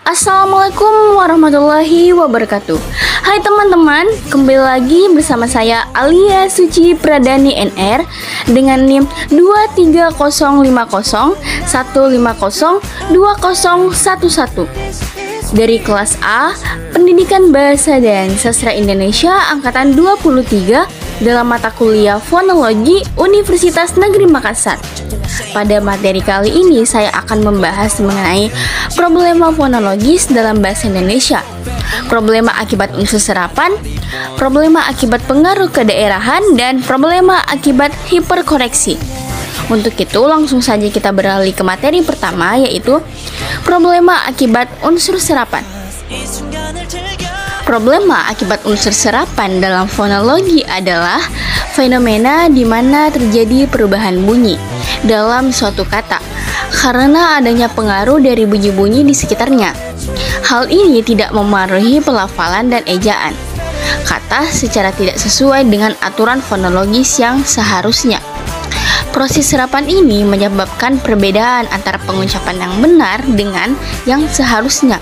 Assalamualaikum warahmatullahi wabarakatuh. Hai teman-teman, kembali lagi bersama saya Alia Suci Pradani NR dengan NIM 2305015020111 dari kelas A Pendidikan Bahasa dan Sastra Indonesia Angkatan 23 dalam mata kuliah Fonologi Universitas Negeri Makassar. Pada materi kali ini saya akan membahas mengenai problema fonologis dalam bahasa Indonesia, problema akibat unsur serapan, problema akibat pengaruh kedaerahan, dan problema akibat hiperkoreksi. Untuk itu langsung saja kita beralih ke materi pertama, yaitu problema akibat unsur serapan. Problema akibat unsur serapan dalam fonologi adalah fenomena di mana terjadi perubahan bunyi dalam suatu kata karena adanya pengaruh dari bunyi-bunyi di sekitarnya. Hal ini tidak memengaruhi pelafalan dan ejaan kata secara tidak sesuai dengan aturan fonologis yang seharusnya. Proses serapan ini menyebabkan perbedaan antara pengucapan yang benar dengan yang seharusnya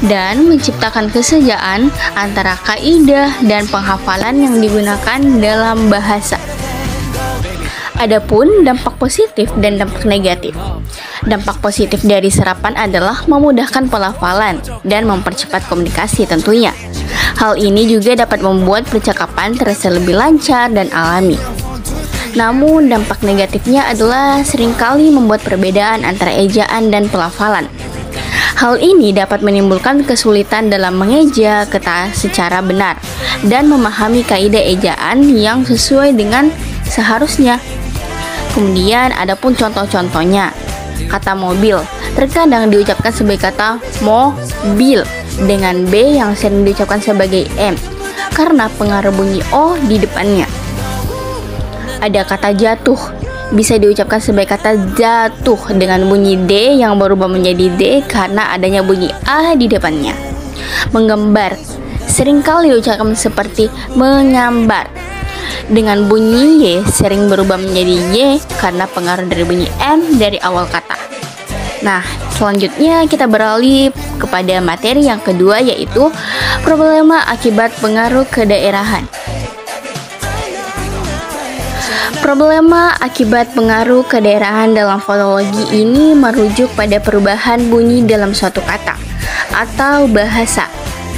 dan menciptakan kesejaan antara kaidah dan penghafalan yang digunakan dalam bahasa. Adapun dampak positif dan dampak negatif. Dampak positif dari serapan adalah memudahkan pelafalan dan mempercepat komunikasi tentunya. Hal ini juga dapat membuat percakapan terasa lebih lancar dan alami. Namun dampak negatifnya adalah seringkali membuat perbedaan antara ejaan dan pelafalan. Hal ini dapat menimbulkan kesulitan dalam mengeja kata secara benar dan memahami kaidah ejaan yang sesuai dengan seharusnya. Kemudian adapun contoh-contohnya. Kata mobil terkadang diucapkan sebagai kata mobil dengan B yang sering diucapkan sebagai M karena pengaruh bunyi O di depannya. Ada kata jatuh bisa diucapkan sebagai kata jatuh dengan bunyi D yang berubah menjadi D karena adanya bunyi A di depannya. Menggambar seringkali diucapkan seperti menyambar dengan bunyi Y sering berubah menjadi Y karena pengaruh dari bunyi M dari awal kata. Nah, selanjutnya kita beralih kepada materi yang kedua, yaitu problema akibat pengaruh kedaerahan. Problema akibat pengaruh kedaerahan dalam fonologi ini merujuk pada perubahan bunyi dalam suatu kata atau bahasa,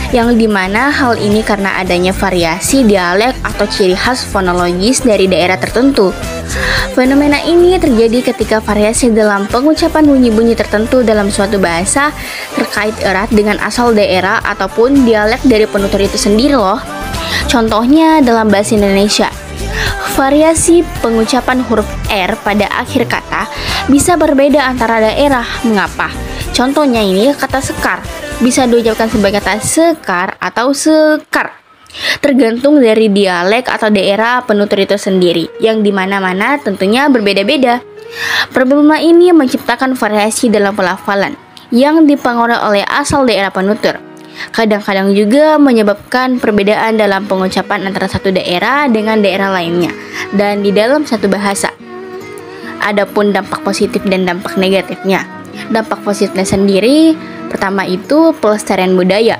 yang dimana hal ini karena adanya variasi dialek atau ciri khas fonologis dari daerah tertentu. Fenomena ini terjadi ketika variasi dalam pengucapan bunyi-bunyi tertentu dalam suatu bahasa terkait erat dengan asal daerah ataupun dialek dari penutur itu sendiri loh. Contohnya dalam bahasa Indonesia, variasi pengucapan huruf R pada akhir kata bisa berbeda antara daerah. Mengapa? Contohnya ini kata sekar bisa diucapkan sebagai kata sekar atau sekar, tergantung dari dialek atau daerah penutur itu sendiri, yang dimana-mana tentunya berbeda-beda. Problema ini menciptakan variasi dalam pelafalan yang dipengaruhi oleh asal daerah penutur. Kadang-kadang juga menyebabkan perbedaan dalam pengucapan antara satu daerah dengan daerah lainnya dan di dalam satu bahasa. Adapun dampak positif dan dampak negatifnya. Dampak positifnya sendiri, pertama itu pelestarian budaya.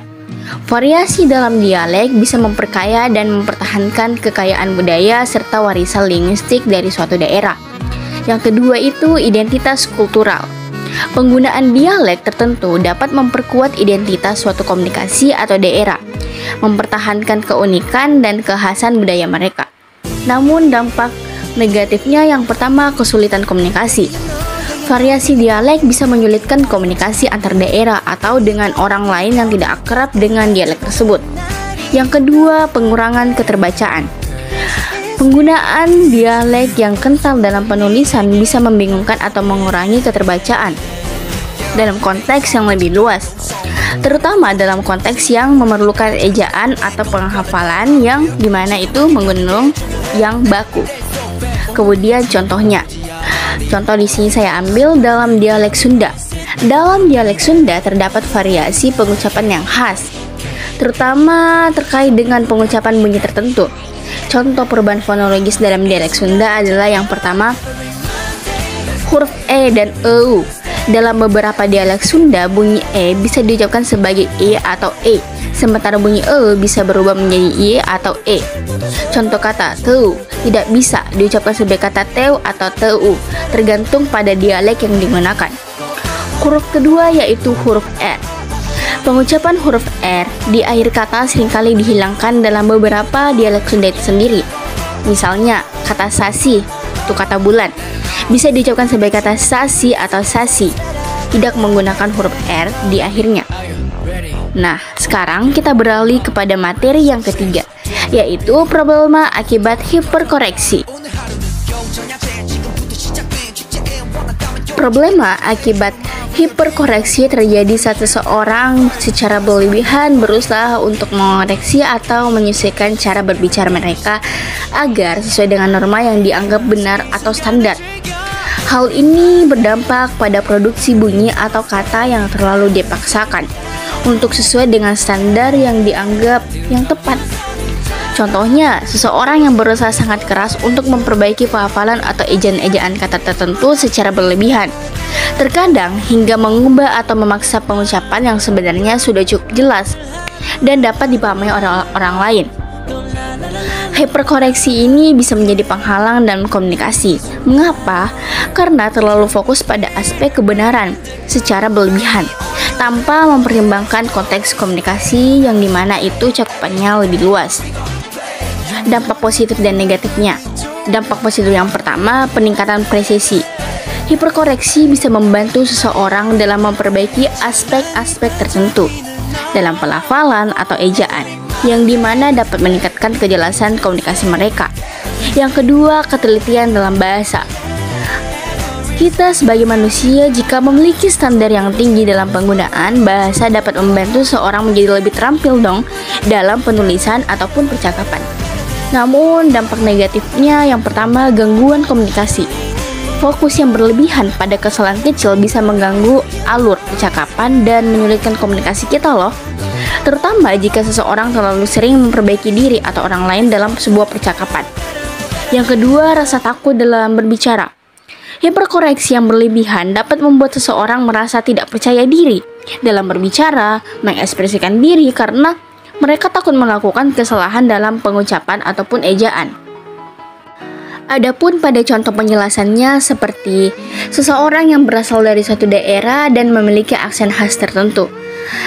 Variasi dalam dialek bisa memperkaya dan mempertahankan kekayaan budaya serta warisan linguistik dari suatu daerah. Yang kedua itu identitas kultural. Penggunaan dialek tertentu dapat memperkuat identitas suatu komunikasi atau daerah, mempertahankan keunikan dan kekhasan budaya mereka. Namun dampak negatifnya yang pertama, kesulitan komunikasi. Variasi dialek bisa menyulitkan komunikasi antar daerah atau dengan orang lain yang tidak akrab dengan dialek tersebut. Yang kedua, pengurangan keterbacaan. Penggunaan dialek yang kental dalam penulisan bisa membingungkan atau mengurangi keterbacaan dalam konteks yang lebih luas, terutama dalam konteks yang memerlukan ejaan atau penghafalan yang dimana itu menggunakan yang baku. Kemudian contohnya, contoh di sini saya ambil dalam dialek Sunda. Dalam dialek Sunda terdapat variasi pengucapan yang khas, terutama terkait dengan pengucapan bunyi tertentu. Contoh perubahan fonologis dalam dialek Sunda adalah yang pertama, huruf E dan EU Dalam beberapa dialek Sunda, bunyi E bisa diucapkan sebagai E atau E, sementara bunyi E bisa berubah menjadi Y atau E. Contoh kata teu tidak bisa diucapkan sebagai kata teu atau teu, tergantung pada dialek yang digunakan. Huruf kedua yaitu huruf R. Pengucapan huruf R di akhir kata seringkali dihilangkan dalam beberapa dialek Sunda itu sendiri. Misalnya, kata sasi, itu kata bulan, bisa diucapkan sebagai kata sasi atau sasi, tidak menggunakan huruf R di akhirnya. Nah, sekarang kita beralih kepada materi yang ketiga, yaitu problema akibat hiperkoreksi. Problema akibat hiperkoreksi terjadi saat seseorang secara berlebihan berusaha untuk mengoreksi atau menyesuaikan cara berbicara mereka agar sesuai dengan norma yang dianggap benar atau standar. Hal ini berdampak pada produksi bunyi atau kata yang terlalu dipaksakan untuk sesuai dengan standar yang dianggap yang tepat. Contohnya, seseorang yang berusaha sangat keras untuk memperbaiki penghafalan atau ejaan-ejaan kata tertentu secara berlebihan, terkadang hingga mengubah atau memaksa pengucapan yang sebenarnya sudah cukup jelas dan dapat dipahami orang lain. Hiperkoreksi ini bisa menjadi penghalang dalam komunikasi. Mengapa? Karena terlalu fokus pada aspek kebenaran secara berlebihan, tanpa mempertimbangkan konteks komunikasi yang dimana itu cakupannya lebih luas. Dampak positif dan negatifnya. Dampak positif yang pertama, peningkatan presisi. Hiperkoreksi bisa membantu seseorang dalam memperbaiki aspek-aspek tertentu dalam pelafalan atau ejaan, yang dimana dapat meningkatkan kejelasan komunikasi mereka. Yang kedua, ketelitian dalam bahasa. Kita sebagai manusia, jika memiliki standar yang tinggi dalam penggunaan bahasa, dapat membantu seorang menjadi lebih terampil dalam penulisan ataupun percakapan. Namun, dampak negatifnya yang pertama, gangguan komunikasi. Fokus yang berlebihan pada kesalahan kecil bisa mengganggu alur percakapan dan menyulitkan komunikasi kita loh. Terutama jika seseorang terlalu sering memperbaiki diri atau orang lain dalam sebuah percakapan. Yang kedua, rasa takut dalam berbicara. Hiperkoreksi yang berlebihan dapat membuat seseorang merasa tidak percaya diri dalam berbicara, mengekspresikan diri karena mereka takut melakukan kesalahan dalam pengucapan ataupun ejaan. Adapun pada contoh penjelasannya seperti seseorang yang berasal dari suatu daerah dan memiliki aksen khas tertentu,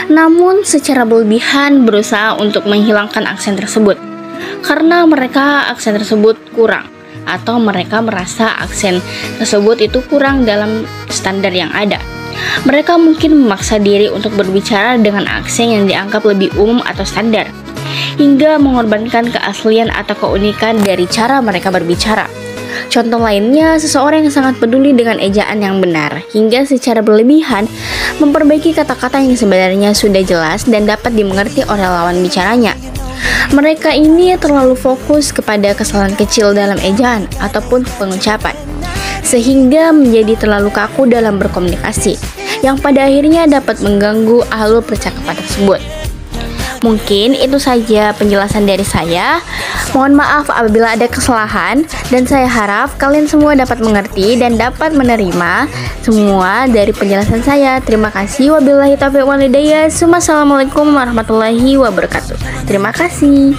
namun secara berlebihan berusaha untuk menghilangkan aksen tersebut karena mereka aksen tersebut kurang, atau mereka merasa aksen tersebut itu kurang dalam standar yang ada. Mereka mungkin memaksa diri untuk berbicara dengan aksen yang dianggap lebih umum atau standar, hingga mengorbankan keaslian atau keunikan dari cara mereka berbicara. Contoh lainnya, seseorang yang sangat peduli dengan ejaan yang benar, hingga secara berlebihan memperbaiki kata-kata yang sebenarnya sudah jelas dan dapat dimengerti oleh lawan bicaranya. Mereka ini terlalu fokus kepada kesalahan kecil dalam ejaan ataupun pengucapan, sehingga menjadi terlalu kaku dalam berkomunikasi, yang pada akhirnya dapat mengganggu alur percakapan tersebut. Mungkin itu saja penjelasan dari saya. Mohon maaf apabila ada kesalahan, dan saya harap kalian semua dapat mengerti dan dapat menerima semua dari penjelasan saya. Terima kasih. Wabillahi taufiq wal hidayah. Wassalamualaikum warahmatullahi wabarakatuh. Terima kasih.